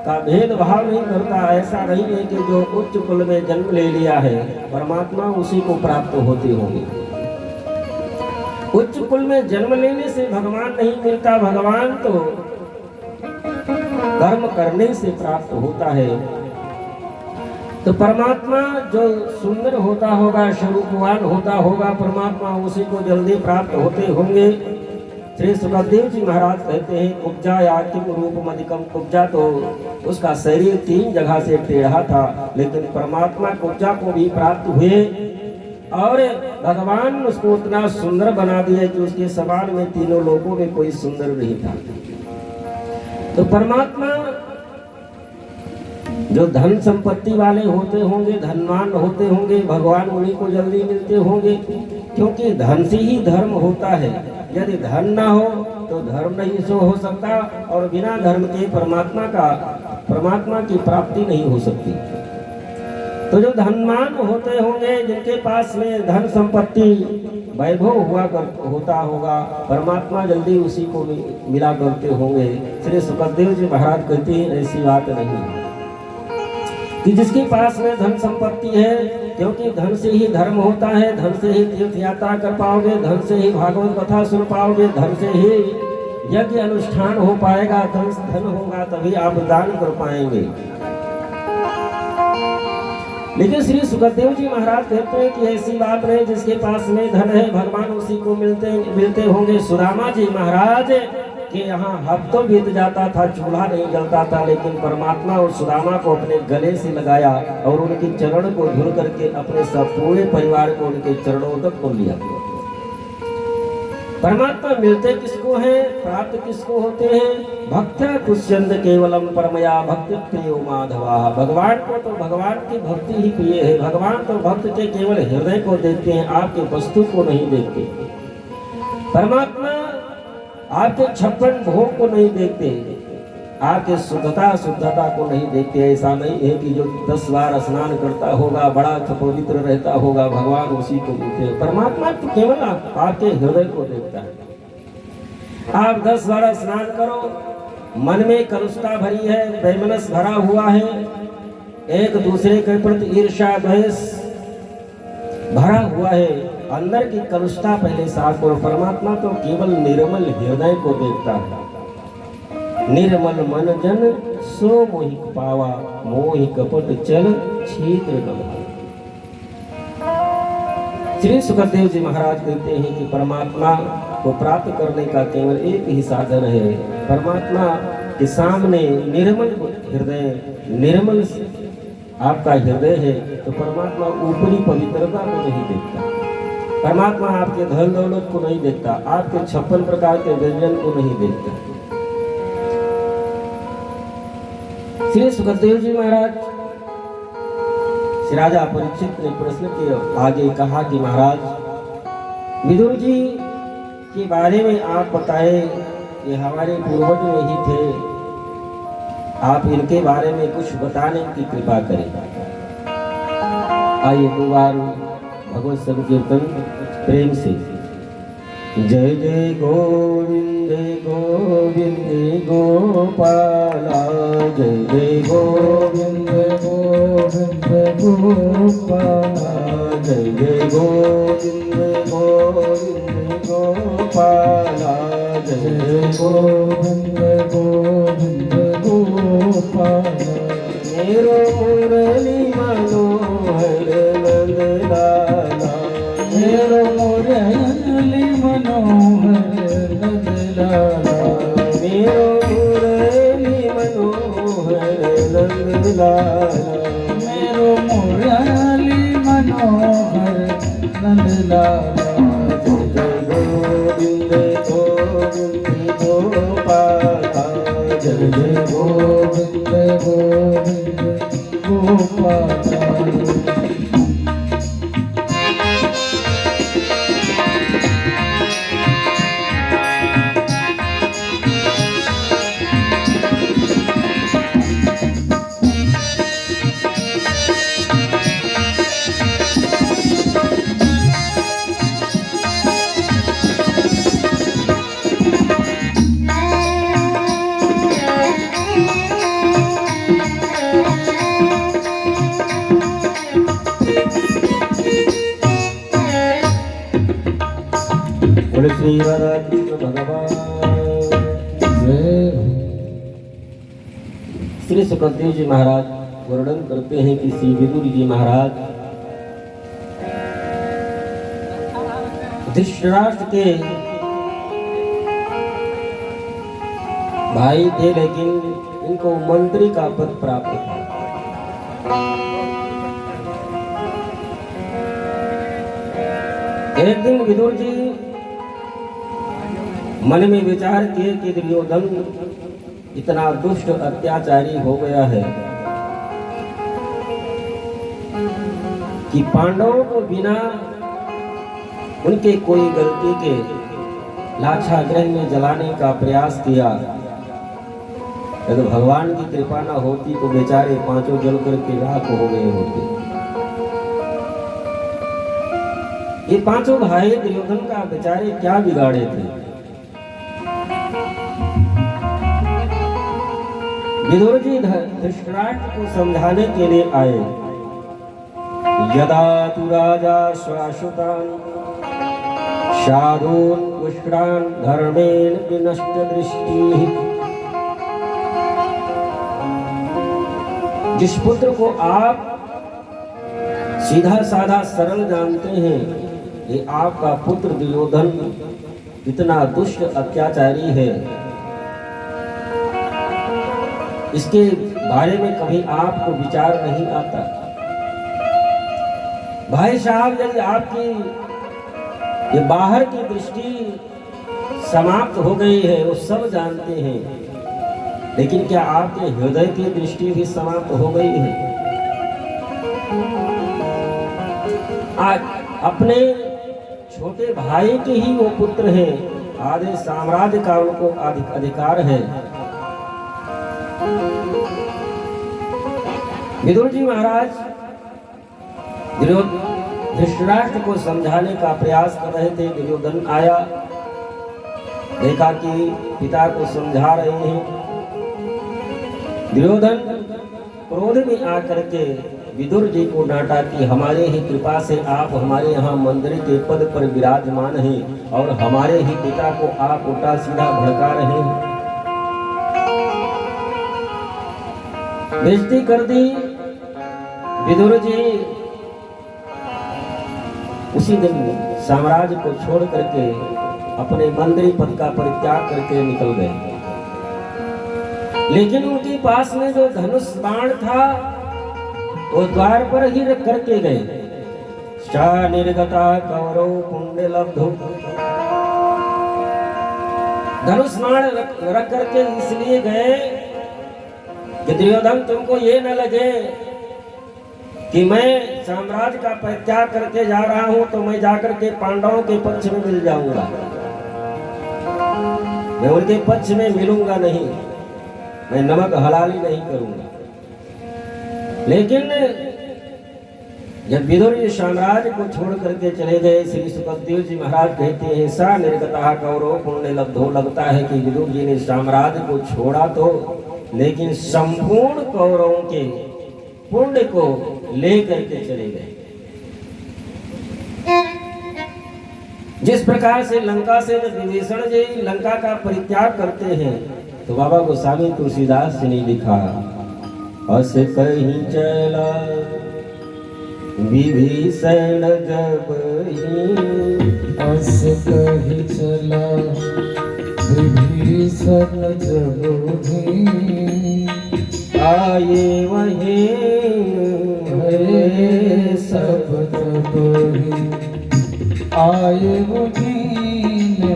Speaker 1: का भेदभाव नहीं करता। ऐसा नहीं है कि जो उच्च कुल में जन्म ले लिया है परमात्मा उसी को प्राप्त होते होंगे। उच्च कुल में जन्म लेने से भगवान नहीं मिलता, भगवान तो कर्म करने से प्राप्त होता है। तो परमात्मा जो सुंदर होता होगा, स्वरूपवान होता होगा, परमात्मा उसी को जल्दी प्राप्त होते होंगे। श्री सुखदेव जी महाराज कहते हैं कुब्जा या किम रूप अधिकम। कुब्जा तो उसका शरीर 3 जगह से टेढ़ा था, लेकिन परमात्मा कुब्जा को भी प्राप्त हुए और भगवान उसको उतना सुंदर बना दिया कि उसके समान में तीनों लोगों में कोई सुंदर नहीं था। तो परमात्मा जो धन संपत्ति वाले होते होंगे, धनवान होते होंगे, भगवान उन्हीं को जल्दी मिलते होंगे, क्योंकि धन से ही धर्म होता है। यदि धन ना हो तो धर्म नहीं सो हो सकता और बिना धर्म के परमात्मा की प्राप्ति नहीं हो सकती। तो जो धनवान होते होंगे, जिनके पास में धन संपत्ति वैभव होता होगा, परमात्मा जल्दी उसी को मिला करते होंगे। श्री सुखदेव जी महाराज कहते हैं ऐसी बात नहीं है कि जिसके पास में धन संपत्ति है, क्योंकि धन से ही धर्म होता है, धन से ही तीर्थ यात्रा कर पाओगे, धन से ही भागवत कथा सुन पाओगे, धन से ही यज्ञ अनुष्ठान हो पाएगा, धन होगा तभी आप दान कर पाएंगे। लेकिन श्री सुखदेव जी महाराज कहते हैं कि ऐसी बात नहीं, जिसके पास में धन है भगवान उसी को मिलते होंगे। सुदामा जी महाराज के यहाँ हफ्तों बीत जाता था, चूल्हा नहीं जलता था, लेकिन परमात्मा और सुदामा को अपने गले से लगाया और उनके चरण को धुल करके अपने सब पूरे परिवार को उनके चरणों तक को लिया। परमात्मा मिलते किसको हैं, प्राप्त किसको होते हैं? भक्त्या तुष्यन्त केवलम परमया भक्ति प्रियो माधवा। भगवान को तो भगवान की भक्ति ही प्रिय है। भगवान तो भक्त के केवल हृदय को देखते हैं, आपके वस्तु को नहीं देखते। परमात्मा आपके 56 भोग को नहीं देखते, आपके शुद्धता को नहीं देखते। ऐसा नहीं है कि जो 10 बार स्नान करता होगा, बड़ा पवित्र रहता होगा, भगवान उसी को देखते हैं। परमात्मा तो केवल आपके हृदय को देखता है। आप 10 बार स्नान करो, मन में कलुषता भरी है, वैमनस्य भरा हुआ है, एक दूसरे के प्रति ईर्ष्या द्वेष भरा हुआ है, अंदर की कलुषता पहले साफ करो। परमात्मा तो केवल निर्मल हृदय को देखता है। निर्मल मन जन सो मोहि पावा, मोहि कपट चल छिद्र न भावा। श्री सुखदेव जी महाराज कहते हैं कि परमात्मा को प्राप्त करने का केवल एक ही साधन है। परमात्मा के सामने निर्मल हृदय, निर्मल आपका हृदय है तो परमात्मा ऊपरी पवित्रता को नहीं देखता। परमात्मा आपके धन दौलत को नहीं देखता, आपके 56 प्रकार के व्यंजन को नहीं देखता। श्री सुखदेव जी महाराज श्री राजा परीक्षित ने प्रश्न के आगे कहा कि महाराज विदुर जी के बारे में आप बताए, ये हमारे पूर्वज में ही थे, आप इनके बारे में कुछ बताने की कृपा करें। आइए 2 बार भगवत संकीर्तन प्रेम से। जय जय गोविंद गोविंद गोपाला, जय जय गोविंद गोविंद गोपाला, गोविंद गोविंद गोपाला, जय
Speaker 2: गोविंद गोविंद गोपाला।
Speaker 1: मेरो मुरली मनोहर नंद लाला,
Speaker 2: मेरो मुरली मनोहर नंद लाला।
Speaker 1: मेरो मुरली मनोहर नंद लाला,
Speaker 2: मेरो मुरली मनोहर नंद लाला।
Speaker 1: जय गोविंद गोविंद गोपाला, जय जय
Speaker 2: गोविंद गोविंद गोपाला।
Speaker 1: बोले श्री राधा कृष्ण भगवान।
Speaker 2: जय।
Speaker 1: श्री सुखदेव जी महाराज वर्णन करते हैं कि श्री विदुर जी महाराज धृतराष्ट्र के भाई थे, लेकिन इनको मंत्री का पद प्राप्त था। एक दिन विदुर जी मन में विचार किए कि दुर्योधन इतना दुष्ट अत्याचारी हो गया है कि पांडवों को बिना उनके कोई गलती के लाक्षागृह में जलाने का प्रयास किया। यदि भगवान की कृपा न होती तो बेचारे पांचों जल करके राख हो गए होते। ये पांचों भाई दुर्योधन का बेचारे क्या बिगाड़े थे। विदुर जी धृतराष्ट्र को समझाने के लिए आए। यदा तु राजा श्वासुतान साधून पुष्करान धर्मेण विनष्ट दृष्टि। जिस पुत्र को आप सीधा साधा सरल जानते हैं, ये आपका पुत्र दुर्योधन इतना दुष्ट अत्याचारी है, इसके बारे में कभी आपको विचार नहीं आता। भाई साहब, यदि आपकी ये बाहर की दृष्टि समाप्त हो गई है, वो सब जानते हैं, लेकिन क्या आपके हृदय की दृष्टि भी समाप्त हो गई है? आज अपने छोटे भाई के ही वो पुत्र हैं, आधे साम्राज्य का उनको अधिकार है। विदुर जी महाराज धृतराष्ट्र को समझाने का प्रयास कर रहे थे। दुर्योधन आया, देखा कि पिता को समझा रहे हैं। दुर्योधन क्रोध में आकर के विदुर जी को डांटा कि हमारे ही कृपा से आप हमारे यहाँ मंदिर के पद पर विराजमान हैं और हमारे ही पिता को आप उल्टा सीधा भड़का रहे हैं। बेइज्जती कर दी। विदुर जी उसी दिन साम्राज्य को छोड़ करके अपने मंदिर पद का परित्याग करके निकल गए। लेकिन उनके पास में जो धनुष बाण था वो द्वार पर ही रख करके गए। सा निर्गता कौरव पुण्य लब्धो। धनुष बाण रख करके इसलिए गए कि दुर्योधन तुमको ये न लगे कि मैं साम्राज्य का परित्याग करके जा रहा हूं तो मैं जाकर के पांडवों के पक्ष में मिल जाऊंगा। मैं उनके पक्ष में मिलूंगा नहीं, मैं नमक हलाली नहीं करूंगा। लेकिन जब विदुर जी साम्राज्य को छोड़ करके चले गए, श्री सुखदेव जी महाराज कहते हैं सा निर्गता कौरव पुण्य लब्धो। लगता है कि विदुर जी ने साम्राज्य को छोड़ा तो, लेकिन संपूर्ण कौरवों के पुण्य को ले करके चले गए। जिस प्रकार से लंका से जब विभीषण जी लंका का परित्याग करते हैं तो बाबा गोस्वामी तुलसीदास जी ने लिखा, अस कहीं चला विभीषण जब
Speaker 2: अस कही चला विभीषण जब भी
Speaker 1: आए वहीं
Speaker 2: हरे सब तब ही आए मुझीन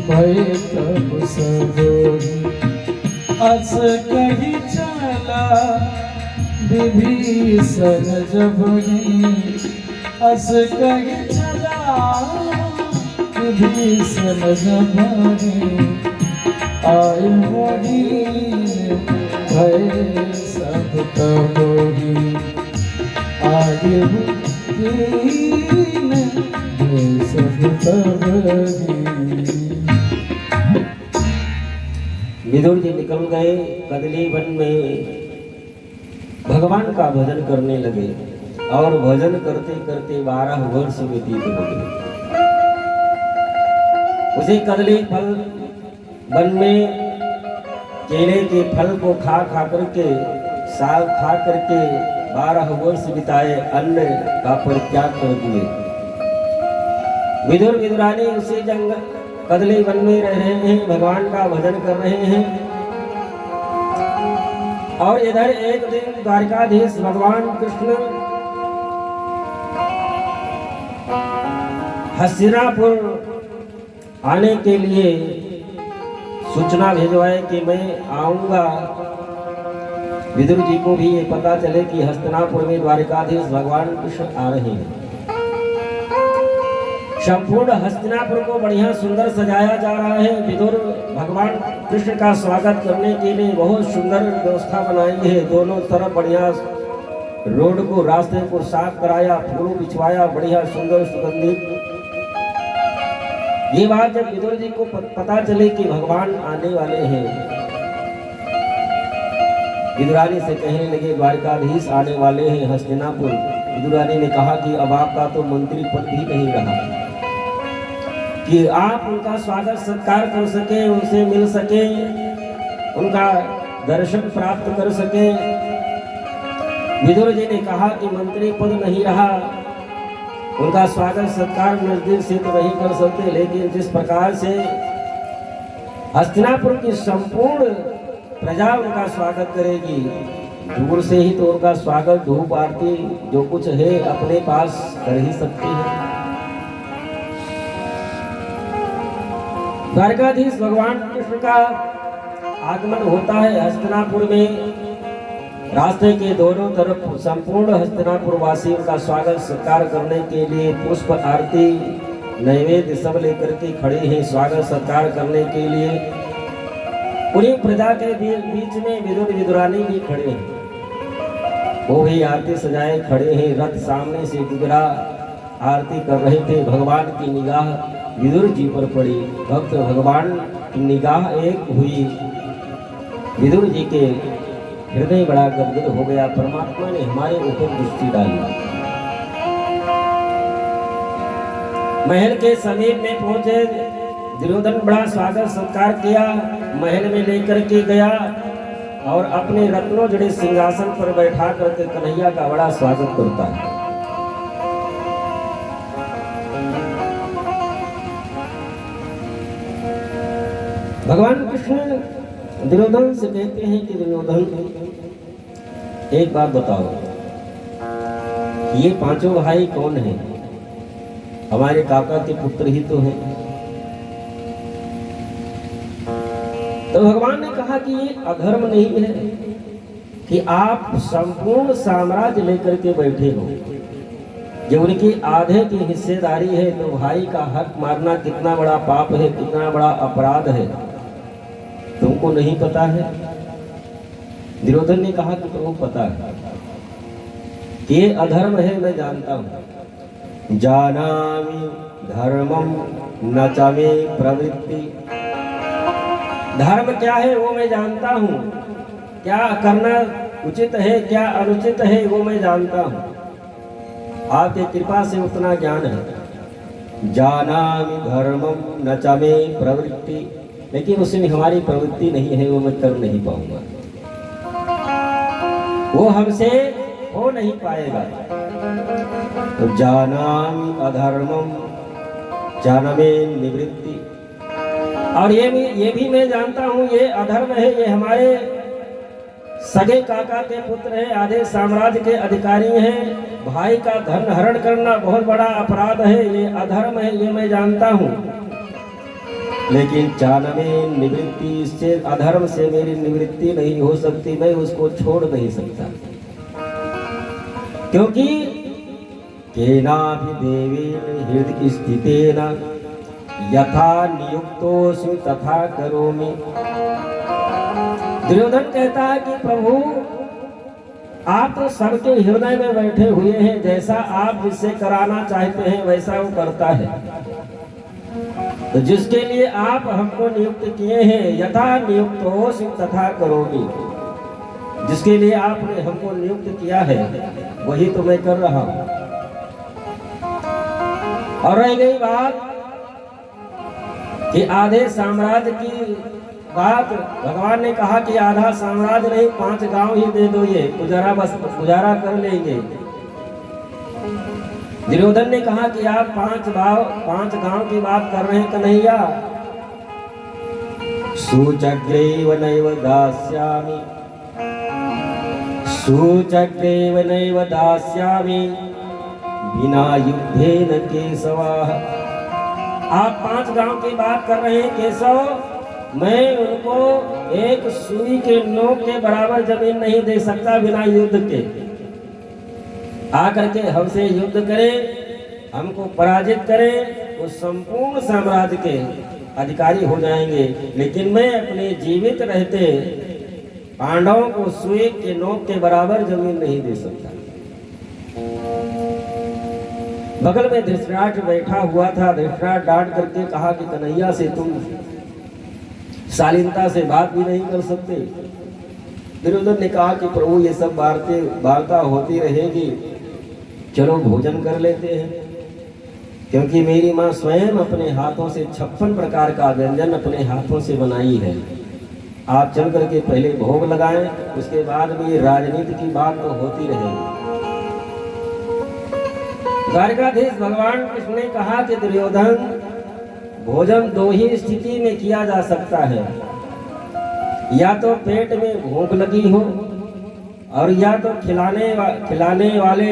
Speaker 2: भय तब सब ही अस कही चला विभीषण जब ही अस कही चला विभीषण जब ही आए मुझीन भय सब तब ही आए मुझीन भय सब तब ही।
Speaker 1: विदुर जी निकल गए कदली वन में, भगवान का भजन करने लगे और भजन करते करते 12 वर्ष व्यतीत हो गए। उसे कदली फल वन में केले के फल को खा करके साग खा करके 12 वर्ष बिताए, अन्न का परित्याग कर दिए। विदुर विदुरानी उसी जंगल कदली वन में रह रहे हैं, भगवान का भजन कर रहे हैं। और इधर एक दिन द्वारकाधीश भगवान कृष्ण हस्तिनापुर आने के लिए सूचना भिजवाए कि मैं आऊंगा। विदुर जी को भी ये पता चले कि हस्तिनापुर में द्वारकाधीश भगवान कृष्ण आ रहे हैं। संपूर्ण हस्तिनापुर को बढ़िया सुंदर सजाया जा रहा है। विदुर भगवान कृष्ण का स्वागत करने के लिए बहुत सुंदर व्यवस्था बनाई है। दोनों तरफ बढ़िया रोड को, रास्ते को साफ कराया, फूल बिछवाया, बढ़िया सुंदर सुगंधित। ये बात जब विदुर जी को पता चले कि भगवान आने वाले हैं, विदुरानी से कहने लगे द्वारकाधीश आने वाले हैं हस्तिनापुर। विदुरानी ने कहा कि अब आपका तो मंत्री पद भी नहीं रहा कि आप उनका स्वागत सत्कार कर सके, उनसे मिल सके, उनका दर्शन प्राप्त कर सके। विदुर जी ने कहा कि मंत्री पद नहीं रहा, उनका स्वागत सत्कार नजदीक से तो नहीं कर सकते, लेकिन जिस प्रकार से हस्तिनापुर की संपूर्ण प्रजा उनका स्वागत करेगी, दूर से ही तो उनका स्वागत, धूप आरती जो कुछ है अपने पास कर ही सकते हैं। द्वारकाधीश भगवान कृष्ण का आगमन होता है हस्तिनापुर में। रास्ते के दोनों तरफ संपूर्ण हस्तिनापुर वासी उनका स्वागत सत्कार करने के लिए पुष्प आरती नैवेद्य सब लेकर के खड़े हैं स्वागत सत्कार करने के लिए। पूरी प्रजा के बीच में विदुर विदुरानी भी खड़े हैं, वो भी आरती सजाए खड़े हैं। रथ सामने से गुजरा, आरती कर रहे थे। भगवान की निगाह विदुर जी पर पड़ी। भक्त भगवान की निगाह एक हुई, विदुर जी के हृदय बड़ा गदगद हो गया। परमात्मा ने हमारे ऊपर दृष्टि डाली। महल के समीप में पहुंचे, दुर्योधन बड़ा स्वागत सत्कार किया, महल में लेकर के गया और अपने रत्नों जड़े सिंहासन पर बैठा करके कन्हैया का बड़ा स्वागत करता है। भगवान कृष्ण दुर्योधन से कहते हैं कि दुर्योधन एक बात बताओ, ये पांचों भाई कौन हैं? हमारे काका के पुत्र ही तो हैं। तो भगवान ने कहा कि ये अधर्म नहीं है कि आप संपूर्ण साम्राज्य लेकर के बैठे हो, जो उनकी आधे की हिस्सेदारी है, तो भाई का हक मारना कितना बड़ा पाप है, कितना बड़ा अपराध है, तुमको नहीं पता है? दुर्योधन ने कहा कि तुमको पता है कि ये अधर्म है, मैं जानता हूं। जानामि धर्मम न च मे प्रवृत्ति, धर्म क्या है वो मैं जानता हूँ, क्या करना उचित है क्या अनुचित है वो मैं जानता हूँ। आपकी कृपा से उतना ज्ञान है। जानामि धर्मम न च मे प्रवृत्ति, लेकिन उसमें हमारी प्रवृत्ति नहीं है, वो मैं कर नहीं पाऊंगा, वो हमसे हो नहीं पाएगा। तो जानामि अधर्मम जानमे निवृत्ति, और ये भी मैं जानता हूँ ये अधर्म है, ये हमारे सगे काका के पुत्र हैं, आधे साम्राज्य के अधिकारी हैं, भाई का धन हरण करना बहुत बड़ा अपराध है, ये अधर्म है, ये मैं जानता हूँ। लेकिन जानमे निवृत्ति, इससे अधर्म से मेरी निवृत्ति नहीं हो सकती, मैं उसको छोड़ नहीं सकता, क्योंकि केनापि देवेन हृदय स्थितेन यथा नियुक्तोऽस्मि तथा करोमि। दुर्योधन कहता है कि प्रभु आप तो सबके हृदय में बैठे हुए हैं, जैसा आप जिससे कराना चाहते हैं वैसा वो करता है। तो जिसके लिए आप हमको नियुक्त किए हैं, यथा नियुक्तोऽस्मि तथा करोमि, जिसके लिए आपने हमको नियुक्त किया है वही तो मैं कर रहा हूं। और रह गई बात कि आधे साम्राज्य की बात, भगवान ने कहा कि आधा साम्राज्य नहीं 5 गांव ही दे दो, ये गुजारा बस गुजारा कर लेंगे। दुर्योधन ने कहा कि आप 5 गांव की बात कर रहे हैं कन्हैया। सूचक्रेव नैव दास्यामि, सूचक्रेव नैव दास्यामि बिना युद्धेन केशवाः। आप 5 गांव की बात कर रहे हैं केशव, मैं उनको एक सुई के नोक के बराबर जमीन नहीं दे सकता बिना युद्ध के। आकर के हमसे युद्ध करें, हमको पराजित करें, वो संपूर्ण साम्राज्य के अधिकारी हो जाएंगे, लेकिन मैं अपने जीवित रहते पांडवों को सुई के नोक के बराबर जमीन नहीं दे सकता। बगल में धृतराष्ट्र बैठा हुआ था। धृतराष्ट्र डांट करके कहा कि कन्हैया से तुम शालीनता से बात भी नहीं कर सकते। दुर्योधन ने कहा कि प्रभु ये सब वार्ता होती रहेगी, चलो भोजन कर लेते हैं, क्योंकि मेरी माँ स्वयं अपने हाथों से 56 प्रकार का व्यंजन अपने हाथों से बनाई है। आप चल करके पहले भोग लगाएं, उसके बाद भी राजनीति की बात तो होती रहेगी। द्वारकाधीश भगवान कृष्ण ने कहा कि दुर्योधन, भोजन 2 ही स्थिति में किया जा सकता है, या तो पेट में भूख लगी हो, और या तो खिलाने वाले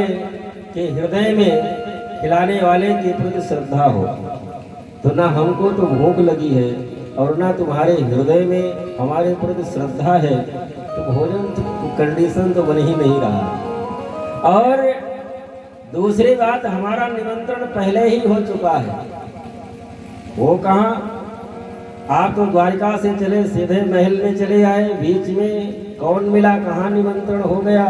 Speaker 1: के हृदय में खिलाने वाले के प्रति श्रद्धा हो। तो ना हमको तो भूख लगी है और ना तुम्हारे हृदय में हमारे प्रति श्रद्धा है, तो भोजन तो कंडीशन तो बन ही नहीं रहा। और दूसरी बात, हमारा निमंत्रण पहले ही हो चुका है। वो कहाँ, आप तो द्वारिका से चले सीधे महल में चले आए, बीच में कौन मिला, कहाँ निमंत्रण हो गया।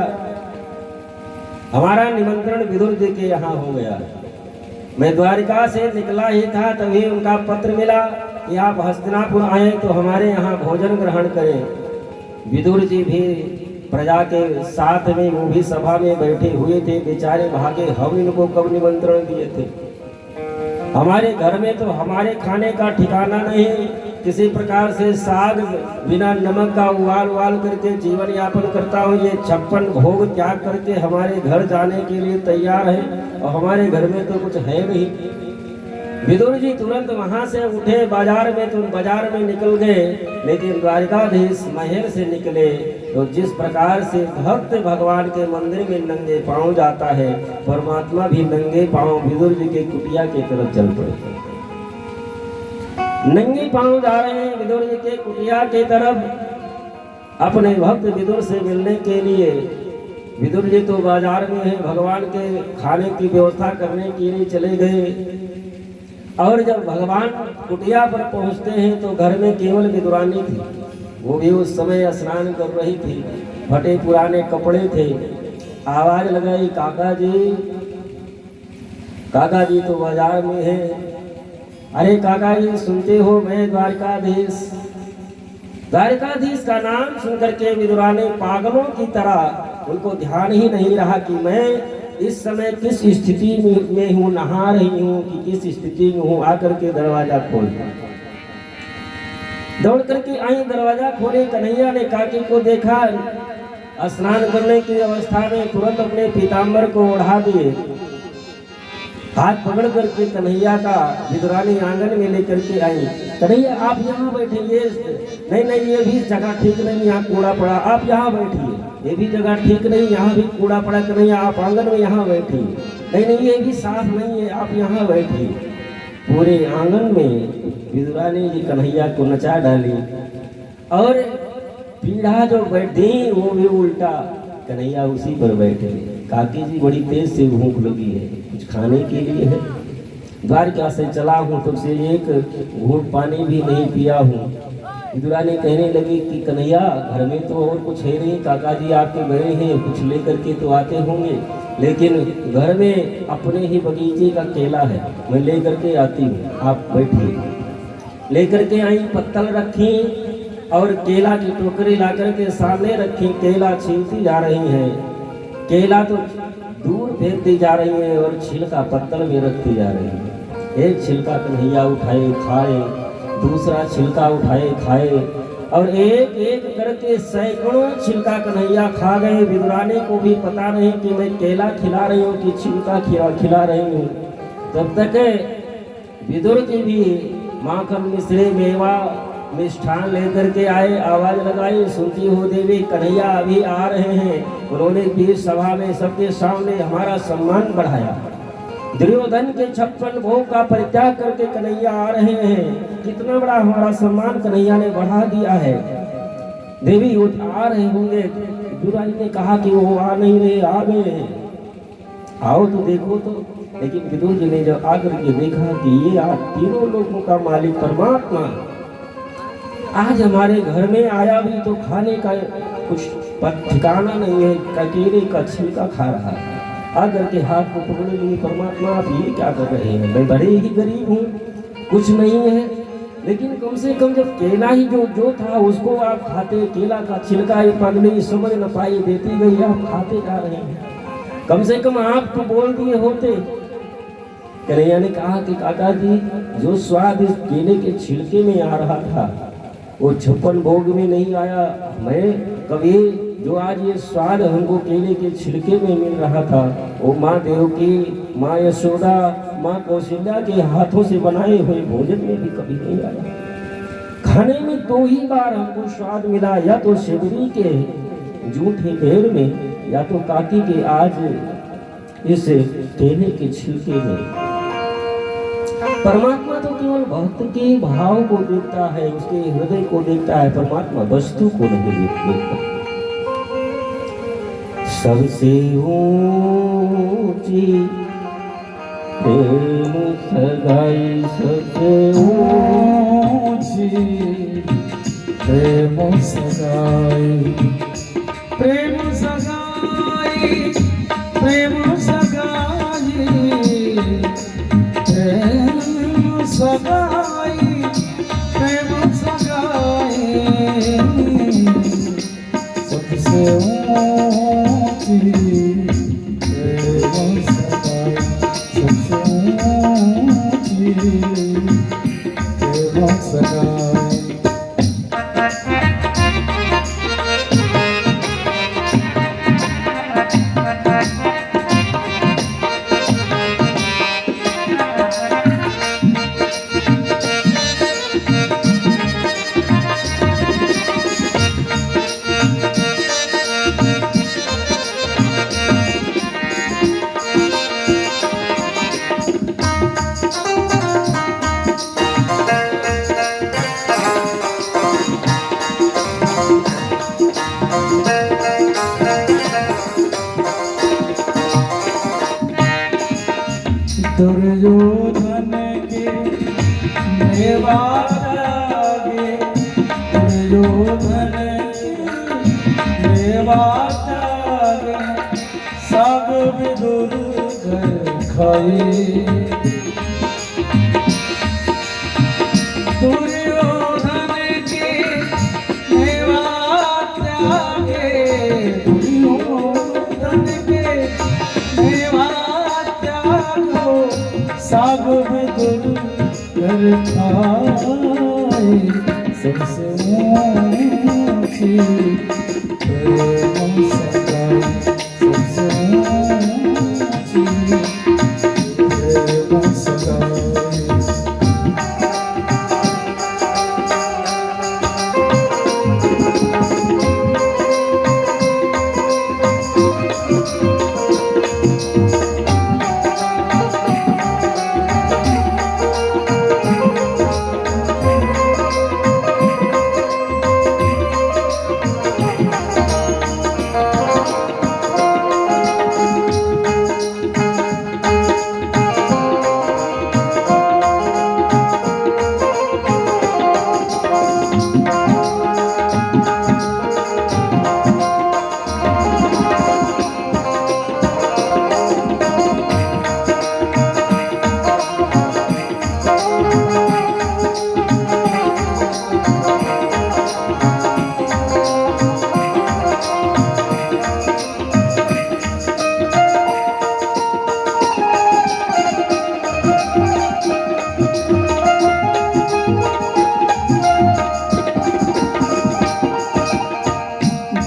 Speaker 1: हमारा निमंत्रण विदुर जी के यहाँ हो गया। मैं द्वारिका से निकला ही था, तभी उनका पत्र मिला कि आप हस्तिनापुर आए तो हमारे यहाँ भोजन ग्रहण करें। विदुर जी भी प्रजा के साथ में, वो भी सभा में बैठे हुए थे, बेचारे भागे, हम इनको कब निमंत्रण दिए थे। हमारे घर में तो हमारे खाने का ठिकाना नहीं, किसी प्रकार से साग बिना नमक का उबाल करके जीवन यापन करता हूँ। ये 56 भोग त्याग करके हमारे घर जाने के लिए तैयार है, और हमारे घर में तो कुछ है नहीं। विदुर जी तुरंत वहां से उठे, बाजार में निकल गए, लेकिन द्वारिकाधीश महल से निकले तो जिस प्रकार से भक्त भगवान के मंदिर में नंगे पांव जाता है, परमात्मा भी नंगे पांव विदुर जी के कुटिया की तरफ चल पड़े। नंगे पांव जा रहे हैं विदुर जी के कुटिया की तरफ अपने भक्त विदुर से मिलने के लिए। विदुर जी तो बाजार में है, भगवान के खाने की व्यवस्था करने के लिए चले गए। और जब भगवान कुटिया पर पहुंचते हैं तो घर में केवल विदुरानी थी, वो भी उस समय स्नान कर रही थी, फटे पुराने कपड़े थे। आवाज लगाई, काका जी तो बाजार में है। अरे काका जी सुनते हो, मैं द्वारकाधीश। द्वारकाधीश का नाम सुनकर के विदुरानी पागलों की तरह, उनको ध्यान ही नहीं रहा कि मैं इस समय किस स्थिति में हूँ, नहा रही हूँ कि किस स्थिति में हूँ, आकर के दरवाजा खोल। दौड़ करके आई, दरवाजा खोले। कन्हैया ने काकी को देखा स्नान करने की अवस्था में, तुरंत अपने पीताम्बर को ओढ़ा दिए, हाथ पकड़ करके कन्हैया का विदुरानी आंगन में लेकर के आई। कन्हैया आप यहाँ बैठिए, नहीं नहीं ये भी जगह ठीक नहीं, यहाँ कूड़ा पड़ा, आप यहाँ बैठिए, ये भी जगह ठीक नहीं, यहाँ भी कूड़ा पड़ा, कन्हैया आप आंगन में यहाँ बैठिए, नहीं नहीं ये भी साफ नहीं है, आप यहाँ बैठिए। पूरे आंगन में विदुरानी जी कन्हैया को नचा डाली और पीढ़ा जो बैठी वो भी उल्टा, कन्हैया उसी पर बैठे। काकी जी बड़ी तेज से भूख लगी है, कुछ खाने के लिए है, द्वारका से चला हूँ तब से एक घूंट पानी भी नहीं पिया हूँ। विदुरानी कहने लगी कि कन्हैया घर में तो और कुछ है नहीं, काका जी आपके गए हैं, कुछ लेकर के तो आते होंगे, लेकिन घर में अपने ही बगीचे का केला है, मैं लेकर के आती हूँ, आप बैठिए। लेकर के आई, पत्तल रखी और केला की टोकरी ला करके सामने रखी, केला छीलती जा रही हैं, केला तो दूर फेंकती जा रही है और छिलका पत्तल में रखती जा रही है। एक छिलका कन्हैया उठाए खाए, दूसरा छिलका उठाए खाए, और एक एक करके सैकड़ों छिलका कन्हैया खा गए। विदुरानी को भी पता नहीं कि मैं केला खिला रही हूँ कि छिलका खिला रही हूँ। तब तक विदुर जी भी माखन मिश्री मेवा मिष्ठान लेकर के आए, आवाज लगाई, सुनती हो देवी कन्हैया अभी आ रहे हैं। उन्होंने भी सभा में सबके सामने हमारा सम्मान बढ़ाया। दुर्योधन के 56 भोग का परित्याग करके कन्हैया आ रहे हैं, कितना बड़ा हमारा सम्मान कन्हैया ने बढ़ा दिया है। देवी वो आ रहे होंगे, विदुरानी ने कहा कि वो आ नहीं रहे, आ गए हैं, आओ तो देखो तो। लेकिन विदुर जी ने जब आकर के देखा कि ये आज तीनों लोगों का मालिक परमात्मा आज हमारे घर में आया भी तो खाने का कुछ ठिकाना नहीं है, ककेरे का छिलका खा रहा है, आकर के हाथ को पकड़े लिए, परमात्मा आप ये क्या कर रहे हैं, मैं बड़े ही गरीब हूँ, कुछ नहीं है, लेकिन कम से कम जब केला ही जो था उसको आप खाते, केला का छिलका ये पगली समझ न पाई देती गई, आप खाते जा रहे हैं, कम से कम आप तो बोल दिए होते। कन्हैया ने कहा कि काका जी जो स्वाद इस केले के छिलके में आ रहा था वो 56 भोग में नहीं आया, मैं कभी जो आज ये स्वाद हमको केले के छिलके में मिल रहा था वो माँ देवकी, माँ यशोदा, माँ कौशल्या के हाथों से बनाए हुए भोजन में भी कभी नहीं आया। खाने में 2 ही बार हमको स्वाद मिला, या तो शिवरी के जूठे पेड़ में, या तो काकी के आज इस केले के छिलके में। परमात्मा तो केवल भक्त के भाव को देखता है, उसके हृदय को देखता है, परमात्मा वस्तु को नहीं देखता। सबसे ऊंची प्रेम सगाई, सबसे ऊंची
Speaker 2: प्रेम सगाई,
Speaker 1: प्रेम सगाई, प्रेम सगाई, प्रेम सगाई, प्रेम सगाई,
Speaker 2: सबसे ऊंची प्रेम सगाई, सबसे ऊंची प्रेम सगाई। दुर्योधन के मेवा त्यागे, दुर्योधन के मेवा त्यागे, सब विदुर घर खाए। दुर्योधन के मेवा त्यागे, दुर्योधन के मेवा खाए सबसे ऊंची प्रेम सगाई सबसे ऊंची प्रेम सगाई।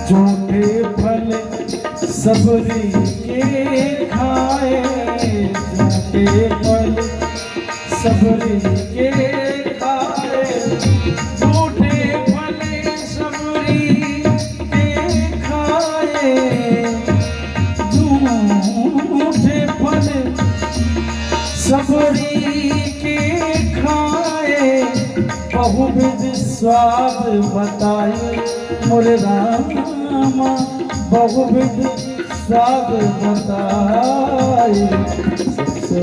Speaker 2: झूठे फल सबरी के खाए झूठे फल सबरी के खाए झूठे फल सबरी के खाए झूठे फल सबरी के खाए बहुविध स्वाद बताए मोरे रामा बहुविध स्वाद बताए सबसे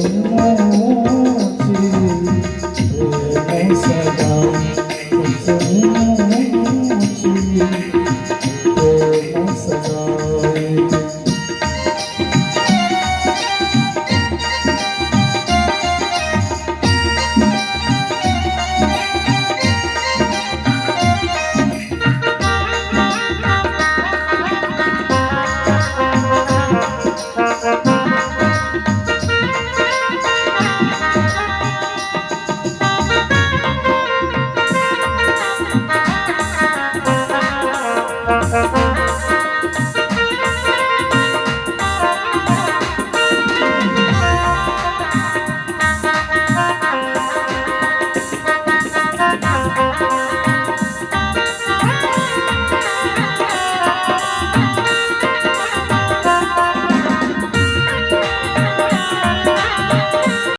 Speaker 2: ऊंची प्रेम सगाई सबसे